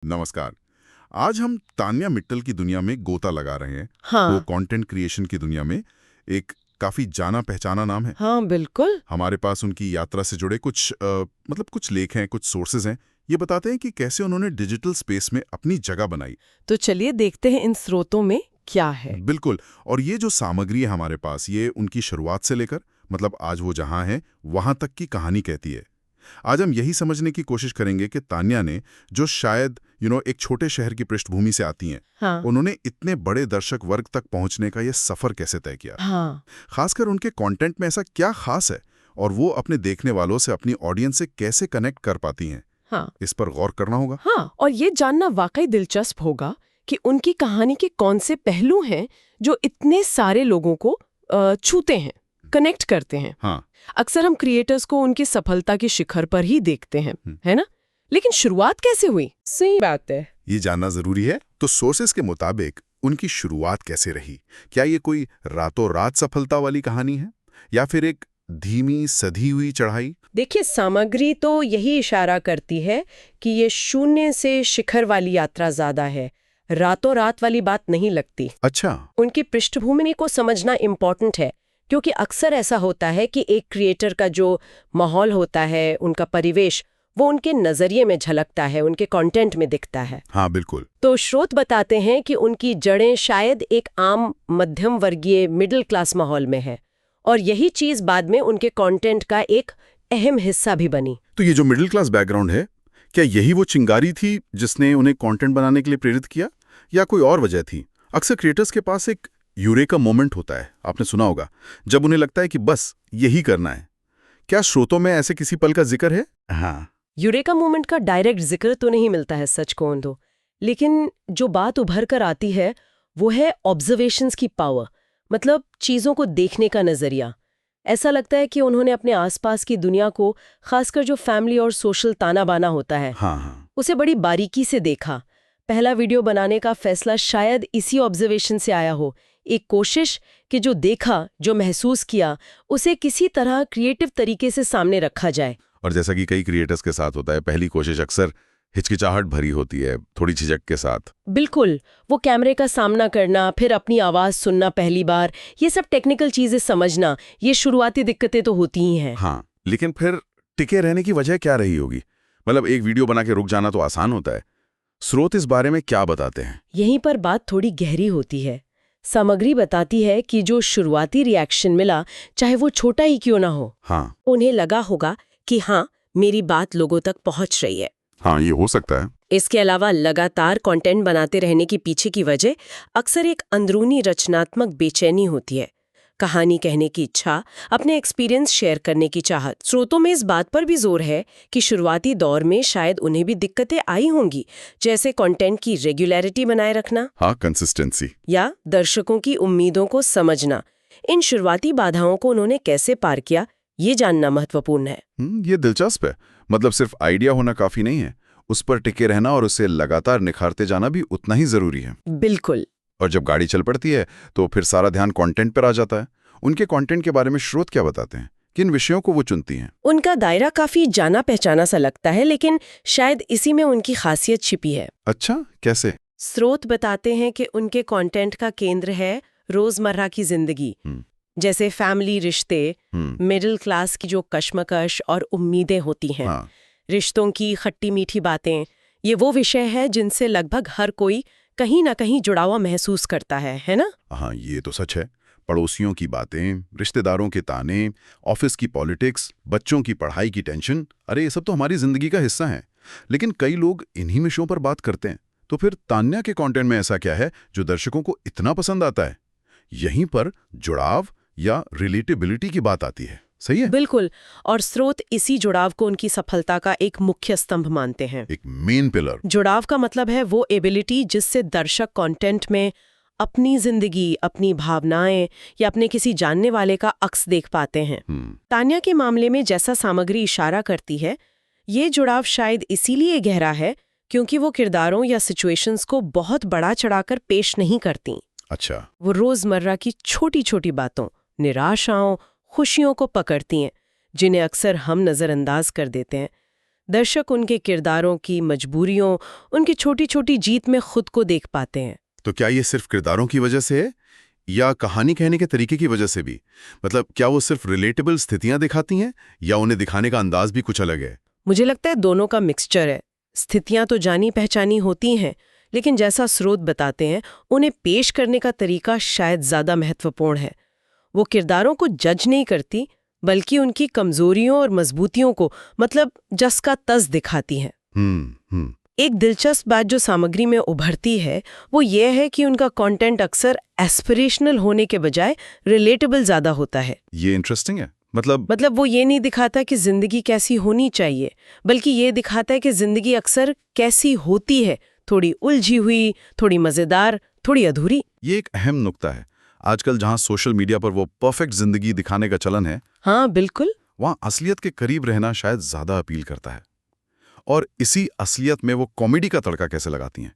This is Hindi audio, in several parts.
नमस्कार। आज हम तान्या मित्तल की दुनिया में गोता लगा रहे हैं। हाँ। वो कंटेंट क्रिएशन की दुनिया में एक काफी जाना पहचाना नाम है। हाँ बिल्कुल। हमारे पास उनकी यात्रा से जुड़े कुछ लेख हैं, कुछ सोर्सेज हैं। ये बताते हैं कि कैसे उन्होंने डिजिटल स्पेस में अपनी जगह बनाई। तो चलिए देखते हैं इन स्रोतों में क्या है। बिल्कुल। और ये जो सामग्री है हमारे पास, ये उनकी शुरुआत से लेकर आज वो जहां हैं वहां तक की कहानी कहती है। आज हम यही समझने की कोशिश करेंगे कि तान्या ने, जो शायद एक छोटे शहर की पृष्ठभूमि से आती हैं, हाँ। उन्होंने इतने बड़े दर्शक वर्ग तक पहुंचने का ये सफर कैसे तय किया। हाँ। खासकर उनके कंटेंट में ऐसा क्या खास है और वो अपने देखने वालों से, अपनी ऑडियंस से कैसे कनेक्ट कर पाती हैं। हाँ। इस पर गौर करना होगा। हाँ, और ये जानना वाकई दिलचस्प होगा कि उनकी कहानी के कौन से पहलू हैं जो इतने सारे लोगों को छूते हैं, कनेक्ट करते हैं। हाँ। अक्सर हम क्रिएटर्स को उनकी सफलता के शिखर पर ही देखते हैं, है ना? लेकिन शुरुआत कैसे हुई? सही बात है, ये जानना जरूरी है। तो सोर्सेस के मुताबिक उनकी शुरुआत कैसे रही? क्या ये कोई रातों रात सफलता वाली कहानी है या फिर एक धीमी सधी हुई चढ़ाई? देखिए सामग्री तो यही इशारा करती है कि ये शून्य से शिखर वाली यात्रा ज्यादा है, रातों रात वाली बात नहीं लगती। अच्छा। उनकी पृष्ठभूमि को समझना इम्पोर्टेंट है, क्योंकि अक्सर ऐसा होता है कि एक क्रिएटर का जो माहौल होता है, उनका परिवेश, वो उनके नजरिए में झलकता है, उनके कंटेंट में दिखता है। हाँ बिल्कुल। तो स्रोत बताते हैं कि उनकी जड़ें शायद एक आम मध्यम वर्गीय मिडिल क्लास माहौल में है, और यही चीज बाद में उनके कंटेंट का एक अहम हिस्सा भी बनी। तो ये जो मिडिल क्लास बैकग्राउंड है, क्या यही वो चिंगारी थी जिसने उन्हें कंटेंट बनाने के लिए प्रेरित किया, या कोई और वजह थी? अक्सर क्रिएटर्स के पास एक यूरेका मोमेंट होता है, आपने सुना होगा, जब उन्हें लगता है कि बस यही करना है। क्या स्रोतों में ऐसे किसी पल का जिक्र है? हाँ। यूरेका मूवमेंट का डायरेक्ट जिक्र तो नहीं मिलता है, सच कहूं तो, लेकिन जो बात उभर कर आती है वो है ऑब्जर्वेशंस की पावर, मतलब चीजों को देखने का नजरिया। ऐसा लगता है कि उन्होंने अपने आसपास की दुनिया को, खासकर जो फैमिली और सोशल ताना बाना होता है, हाँ। उसे बड़ी बारीकी से देखा। पहला वीडियो बनाने का फैसला शायद इसी ऑब्जर्वेशन से आया हो, एक कोशिश कि जो देखा, जो महसूस किया, उसे किसी तरह क्रिएटिव तरीके से सामने रखा जाए। और जैसा कि कई क्रिएटर्स के साथ होता है, पहली कोशिश अक्सर हिचकिचाहट भरी होती है, थोड़ी झिझक के साथ। बिल्कुल, वो कैमरे का सामना करना, फिर अपनी आवाज सुनना पहली बार, ये सब टेक्निकल चीजें समझना, ये शुरुआती दिक्कतें तो होती ही हैं। हाँ, लेकिन फिर टिके रहने की वजह क्या रही होगी? एक वीडियो बना के रुक जाना तो आसान होता है। स्रोत इस बारे में क्या बताते हैं? यहीं पर बात थोड़ी गहरी होती है। सामग्री बताती है कि जो शुरुआती रिएक्शन मिला, चाहे वो छोटा ही क्यों ना हो, हाँ। उन्हें लगा होगा कि हाँ, मेरी बात लोगों तक पहुंच रही है। हाँ, ये हो सकता है। इसके अलावा लगातार कंटेंट बनाते रहने की पीछे की वजह अक्सर एक अंदरूनी रचनात्मक बेचैनी होती है, कहानी कहने की इच्छा, अपने एक्सपीरियंस शेयर करने की चाहत। स्रोतों में इस बात पर भी जोर है कि शुरुआती दौर में शायद उन्हें भी दिक्कतें आई होंगी, जैसे कंटेंट की रेगुलरिटी बनाए रखना, हाँ, कंसिस्टेंसी, या दर्शकों की उम्मीदों को समझना। इन शुरुआती बाधाओं को उन्होंने कैसे पार किया, ये जानना महत्वपूर्ण है। ये दिलचस्प है। सिर्फ आइडिया होना काफी नहीं है, उस पर टिके रहना और उसे लगातार निखारते जाना भी उतना ही जरूरी है। बिल्कुल। और जब गाड़ी चल पड़ती है तो फिर सारा ध्यान कंटेंट पर आ जाता है। उनके कंटेंट के बारे में स्रोत क्या बताते हैं? किन विषयों को वो चुनती हैं? उनका दायरा काफी जाना पहचाना सा लगता है, लेकिन शायद इसी में उनकी खासियत छिपी है। अच्छा, कैसे? स्रोत बताते हैं कि उनके कंटेंट का केंद्र है रोजमर्रा की जिंदगी, जैसे फैमिली रिश्ते, मिडिल क्लास की जो कश्मकश और उम्मीदें होती हैं, हाँ। रिश्तों की खट्टी मीठी बातें। ये वो विषय है जिनसे लगभग हर कोई कहीं ना कहीं जुड़ा हुआ महसूस करता है ना? हाँ, ये तो सच है। पड़ोसियों की बातें, रिश्तेदारों के ताने, ऑफिस की पॉलिटिक्स, बच्चों की पढ़ाई की टेंशन, अरे ये सब तो हमारी जिंदगी का हिस्सा है। लेकिन कई लोग इन्हीं विषयों पर बात करते हैं। तो फिर तान्या के कंटेंट में ऐसा क्या है जो दर्शकों को इतना पसंद आता है? यहीं पर जुड़ाव या रिलेटेबिलिटी की बात आती है। सही है? बिल्कुल, और स्रोत इसी जुड़ाव को उनकी सफलता का एक मुख्य स्तंभ मानते हैं, एक मेन पिलर। जुड़ाव का मतलब है वो एबिलिटी जिससे दर्शक कंटेंट में अपनी जिंदगी, अपनी भावनाएं या अपने किसी जानने वाले का अक्स देख पाते हैं। तान्या के मामले में जैसा सामग्री इशारा करती है, ये जुड़ाव शायद इसीलिए गहरा है क्योंकि वो किरदारों या सिचुएशंस को बहुत बड़ा चढ़ाकर पेश नहीं करती। अच्छा। वो रोजमर्रा की छोटी छोटी बातों, निराशाओं, खुशियों को पकड़ती हैं, जिन्हें अक्सर हम नजरअंदाज कर देते हैं। दर्शक उनके किरदारों की मजबूरियों, उनकी छोटी छोटी जीत में खुद को देख पाते हैं। तो क्या ये सिर्फ किरदारों की वजह से है या कहानी कहने के तरीके की वजह से भी? मतलब क्या वो सिर्फ रिलेटेबल स्थितियां दिखाती हैं या उन्हें दिखाने का अंदाज भी कुछ अलग है? मुझे लगता है दोनों का मिक्सचर है। स्थितियां तो जानी पहचानी होती हैं, लेकिन जैसा स्रोत बताते हैं उन्हें पेश करने का तरीका शायद ज्यादा महत्वपूर्ण है। वो किरदारों को जज नहीं करती, बल्कि उनकी कमजोरियों और मजबूतियों को मतलब जस का तस दिखाती हैं। एक दिलचस्प बात जो सामग्री में उभरती है वो ये है कि उनका कंटेंट अक्सर एस्पिरेशनल होने के बजाय रिलेटेबल ज्यादा होता है। ये इंटरेस्टिंग है। मतलब वो ये नहीं दिखाता कि जिंदगी कैसी होनी चाहिए, बल्कि ये दिखाता है कि जिंदगी अक्सर कैसी होती है, थोड़ी उलझी हुई, थोड़ी मजेदार, थोड़ी अधूरी। ये एक अहम नुक्ता है। आजकल जहां सोशल मीडिया पर वो परफेक्ट जिंदगी दिखाने का चलन है, हाँ बिल्कुल, वहां असलियत के करीब रहना शायद ज्यादा अपील करता है। और इसी असलियत में वो कॉमेडी का तड़का कैसे लगाती हैं,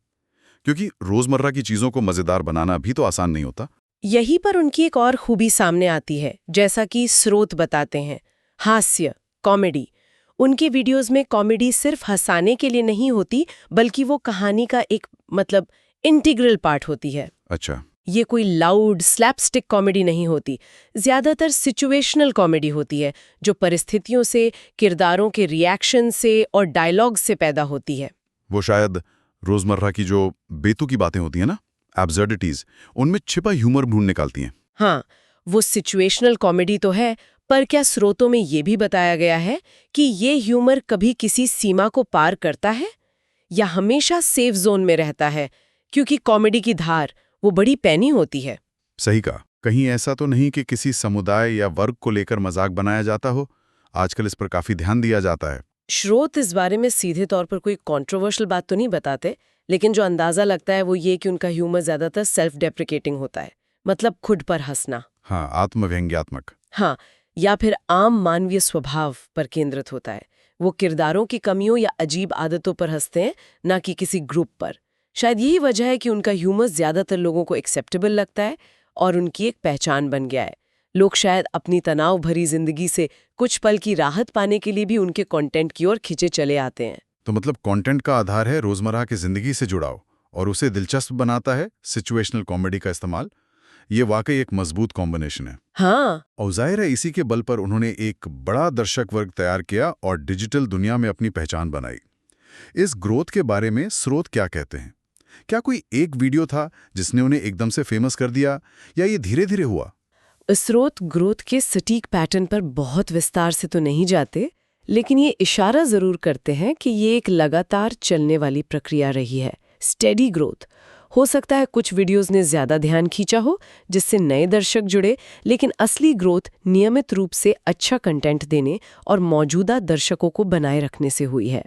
क्योंकि रोजमर्रा की चीजों को मजेदार बनाना भी तो आसान नहीं होता। यहीं पर उनकी एक और खूबी सामने आती है, जैसा कि स्रोत बताते हैं, हास्य, कॉमेडी। उनकी वीडियोस में कॉमेडी सिर्फ हंसाने के लिए नहीं होती, बल्कि वो कहानी का एक मतलब इंटीग्रल पार्ट होती है। अच्छा। ये कोई लाउड स्लैपस्टिक कॉमेडी नहीं होती, ज्यादातर सिचुएशनल कॉमेडी होती है, जो परिस्थितियों से, किरदारों के रिएक्शन से और डायलॉग से पैदा होती है। वो शायद रोजमर्रा की जो बेतुकी बातें होती हैं ना, एब्सर्डिटीज, उनमें छिपा ह्यूमर ढूंढ निकालती हैं। हाँ, वो सिचुएशनल कॉमेडी तो है, पर क्या स्रोतों में ये भी बताया गया है कि ये ह्यूमर कभी किसी सीमा को पार करता है या हमेशा सेफ जोन में रहता है, क्योंकि कॉमेडी की धार वो बड़ी पैनी होती है। सही कहा। कहीं ऐसा तो नहीं कि किसी समुदाय या वर्ग को लेकर मजाक बनाया जाता हो? आजकल इस पर काफी ध्यान दिया जाता है। स्रोत इस बारे में सीधे तौर पर कोई कंट्रोवर्शियल बात तो नहीं बताते, लेकिन जो अंदाजा लगता है वो ये कि उनका ह्यूमर ज्यादातर सेल्फ डेप्रिकेटिंग होता है, मतलब खुद पर हंसना। हाँ, आत्मव्यंग्यात्मक। हाँ, या फिर आम मानवीय स्वभाव पर केंद्रित होता है। वो किरदारों की कमियों या अजीब आदतों पर हंसते हैं, ना कि किसी ग्रुप पर। शायद यही वजह है कि उनका ह्यूमर ज्यादातर लोगों को एक्सेप्टेबल लगता है और उनकी एक पहचान बन गया है। लोग शायद अपनी तनाव भरी जिंदगी से कुछ पल की राहत पाने के लिए भी उनके कंटेंट की ओर खिंचे चले आते हैं। तो मतलब कंटेंट का आधार है रोजमर्रा की जिंदगी से जुड़ाव, और उसे दिलचस्प बनाता है सिचुएशनल कॉमेडी का इस्तेमाल। ये वाकई एक मजबूत कॉम्बिनेशन है। हाँ, और जाहिर है इसी के बल पर उन्होंने एक बड़ा दर्शक वर्ग तैयार किया और डिजिटल दुनिया में अपनी पहचान बनाई। इस ग्रोथ के बारे में स्रोत क्या कहते हैं? क्या कोई एक वीडियो था जिसने उन्हें एकदम से फेमस कर दिया, या ये धीरे धीरे हुआ? स्रोत ग्रोथ के सटीक पैटर्न पर बहुत विस्तार से तो नहीं जाते, लेकिन ये इशारा जरूर करते हैं कि ये एक लगातार चलने वाली प्रक्रिया रही है, स्टेडी ग्रोथ। हो सकता है कुछ वीडियोस ने ज्यादा ध्यान खींचा हो, जिससे नए दर्शक जुड़े, लेकिन असली ग्रोथ नियमित रूप से अच्छा कंटेंट देने और मौजूदा दर्शकों को बनाए रखने से हुई है।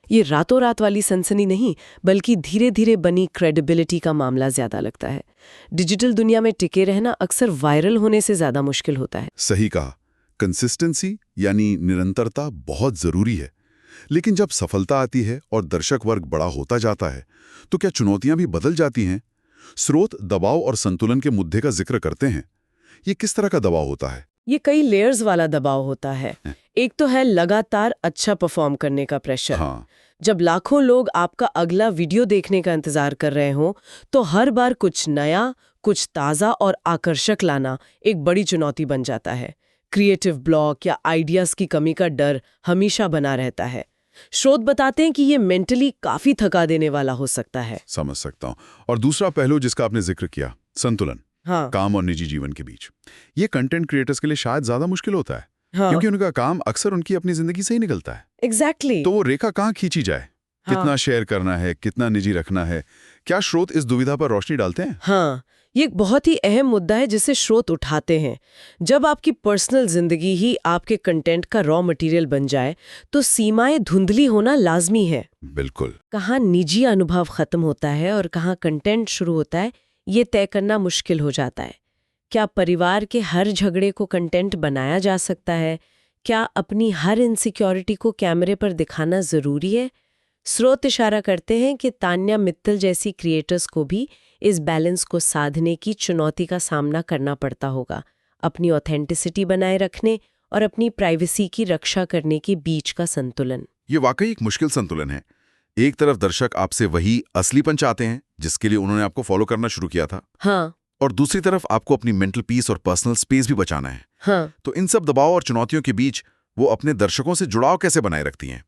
ये रातों रात वाली सनसनी नहीं, बल्कि धीरे धीरे बनी क्रेडिबिलिटी का मामला ज्यादा लगता है। डिजिटल दुनिया में टिके रहना अक्सर वायरल होने से ज्यादा मुश्किल होता है। सही कहा। कंसिस्टेंसी यानी निरंतरता बहुत जरूरी है। लेकिन जब सफलता आती है और दर्शक वर्ग बड़ा होता जाता है, तो क्या चुनौतियां भी बदल जाती हैं? स्रोत दबाव और संतुलन के मुद्दे का जिक्र करते हैं। ये किस तरह का दबाव होता है? ये कई लेयर्स वाला दबाव होता है। एक तो है लगातार अच्छा परफॉर्म करने का प्रेशर। हाँ। जब लाखों लोग आपका अगला वीडियो देखने का इंतजार कर रहे हों, तो हर बार कुछ नया, कुछ ताज़ा और आकर्षक लाना एक बड़ी चुनौती बन जाता है। क्रिएटिव ब्लॉक या आइडियाज की कमी का डर हमेशा बना रहता है। स्रोत बताते हैं कि ये मेंटली काफी थका देने वाला हो सकता है। समझ सकता हूँ। और दूसरा पहलू जिसका आपने जिक्र किया, संतुलन। हाँ। काम और निजी जीवन के बीच। ये कंटेंट क्रिएटर्स के लिए शायद ज्यादा मुश्किल होता है। हाँ। क्योंकि उनका काम अक्सर उनकी अपनी जिंदगी से ही निकलता है। एग्जैक्टली। तो वो रेखा कहाँ खींची जाए? हाँ। कितना शेयर करना है, कितना निजी रखना है? क्या स्रोत इस दुविधा पर रोशनी डालते हैं? हाँ, ये एक बहुत ही अहम मुद्दा है जिसे स्रोत उठाते हैं। जब आपकी पर्सनल जिंदगी ही आपके कंटेंट का रॉ मटेरियल बन जाए, तो सीमाएं धुंधली होना लाजमी है। बिल्कुल। कहाँ निजी अनुभव खत्म होता है और कहाँ कंटेंट शुरू होता है, ये तय करना मुश्किल हो जाता है। क्या परिवार के हर झगड़े को कंटेंट बनाया जा सकता है? क्या अपनी हर इनसिक्योरिटी को कैमरे पर दिखाना जरूरी है? स्रोत इशारा करते हैं कि तान्या मित्तल जैसी क्रिएटर्स को भी इस बैलेंस को साधने की चुनौती का सामना करना पड़ता होगा, अपनी ऑथेंटिसिटी बनाए रखने और अपनी प्राइवेसी की रक्षा करने के बीच का संतुलन। ये वाकई एक मुश्किल संतुलन है। एक तरफ दर्शक आपसे वही असलीपन चाहते हैं जिसके लिए उन्होंने आपको फॉलो करना शुरू किया था, हाँ, और दूसरी तरफ आपको अपनी मेंटल पीस और पर्सनल स्पेस भी बचाना है। हाँ। तो इन सब दबाव और चुनौतियों के बीच वो अपने दर्शकों से जुड़ाव कैसे बनाए रखती हैं?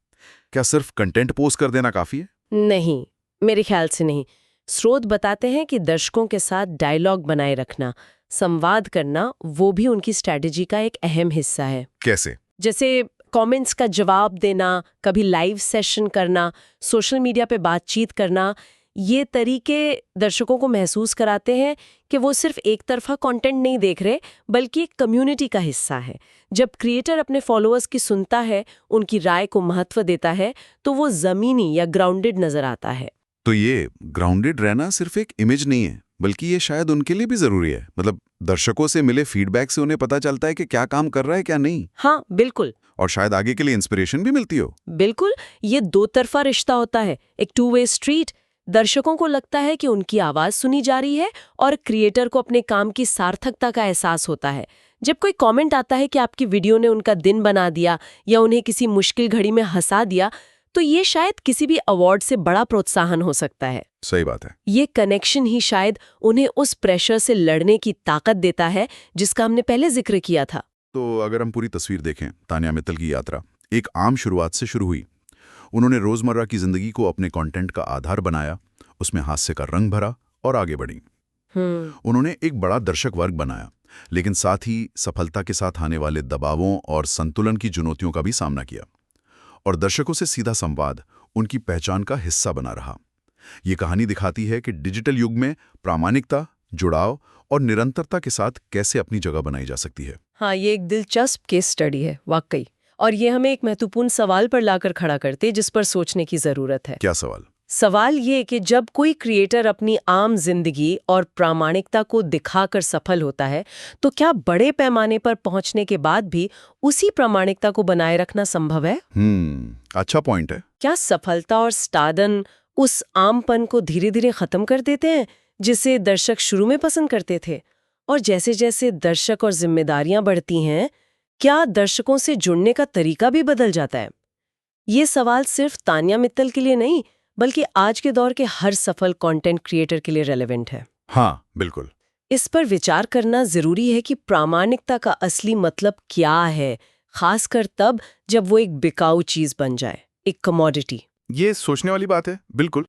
क्या सिर्फ कंटेंट पोस्ट कर देना काफी है? नहीं, मेरे ख्याल से नहीं। स्रोत बताते हैं कि दर्शकों के साथ डायलॉग बनाए रखना, संवाद करना, वो भी उनकी स्ट्रैटेजी का एक अहम हिस्सा है। कैसे? जैसे कमेंट्स का जवाब देना, कभी लाइव सेशन करना, सोशल मीडिया पे बातचीत करना, ये तरीके दर्शकों को महसूस कराते हैं कि वो सिर्फ एक तरफा कंटेंट नहीं देख रहे, बल्कि एक कम्युनिटी का हिस्सा है। जब क्रिएटर अपने फॉलोअर्स की सुनता है, उनकी राय को महत्व देता है, तो वो जमीनी या ग्राउंडेड नजर आता है। तो ये ग्राउंडेड रहना सिर्फ एक इमेज नहीं है, बल्कि ये शायद उनके लिए भी जरूरी है। मतलब दर्शकों से मिले फीडबैक से उन्हें पता चलता है कि क्या काम कर रहा है, क्या नहीं। हाँ, बिल्कुल। और शायद आगे के लिए इंस्पिरेशन भी मिलती हो। बिल्कुल, ये दो तरफा रिश्ता होता है, एक टू वे स्ट्रीट। दर्शकों को लगता है कि उनकी आवाज सुनी जा रही है और क्रिएटर को अपने काम की सार्थकता का एहसास होता है। जब कोई कमेंट आता है कि आपकी वीडियो ने उनका दिन बना दिया या उन्हें किसी मुश्किल घड़ी में हंसा दिया, तो ये शायद किसी भी अवार्ड से बड़ा प्रोत्साहन हो सकता है। सही बात है। ये कनेक्शन ही शायद उन्हें उस प्रेशर से लड़ने की ताकत देता है जिसका हमने पहले जिक्र किया था। तो अगर हम पूरी तस्वीर देखें, तान्या मित्तल की यात्रा एक आम शुरुआत से शुरू हुई। उन्होंने रोजमर्रा की जिंदगी को अपने कंटेंट का आधार बनाया, उसमें हास्य का रंग भरा और आगे बढ़ी। उन्होंने एक बड़ा दर्शक वर्ग बनाया, लेकिन साथ ही सफलता के साथ आने वाले दबावों और संतुलन की चुनौतियों का भी सामना किया। और दर्शकों से सीधा संवाद उनकी पहचान का हिस्सा बना रहा। ये कहानी दिखाती है कि डिजिटल युग में प्रामाणिकता, जुड़ाव और निरंतरता के साथ कैसे अपनी जगह बनाई जा सकती है। हाँ, ये एक दिलचस्प केस स्टडी है वाकई, और ये हमें एक महत्वपूर्ण सवाल पर लाकर खड़ा करते हैं जिस पर सोचने की जरूरत है। क्या सवाल? सवाल ये कि जब कोई क्रिएटर अपनी आम जिंदगी और प्रामाणिकता को दिखाकर सफल होता है, तो क्या बड़े पैमाने पर पहुंचने के बाद भी उसी प्रामाणिकता को बनाए रखना संभव है? अच्छा पॉइंट है। क्या सफलता और स्टारडम उस आमपन को धीरे धीरे खत्म कर देते हैं जिसे दर्शक शुरू में पसंद करते थे? और जैसे जैसे दर्शक और जिम्मेदारियां बढ़ती हैं, क्या दर्शकों से जुड़ने का तरीका भी बदल जाता है? ये सवाल सिर्फ तान्या मित्तल के लिए नहीं, बल्कि आज के दौर के हर सफल कंटेंट क्रिएटर के लिए रेलेवेंट है। हाँ, बिल्कुल। इस पर विचार करना जरूरी है कि प्रामाणिकता का असली मतलब क्या है, खासकर तब जब वो एक बिकाऊ चीज बन जाए, एक कमोडिटी। ये सोचने वाली बात है, बिल्कुल।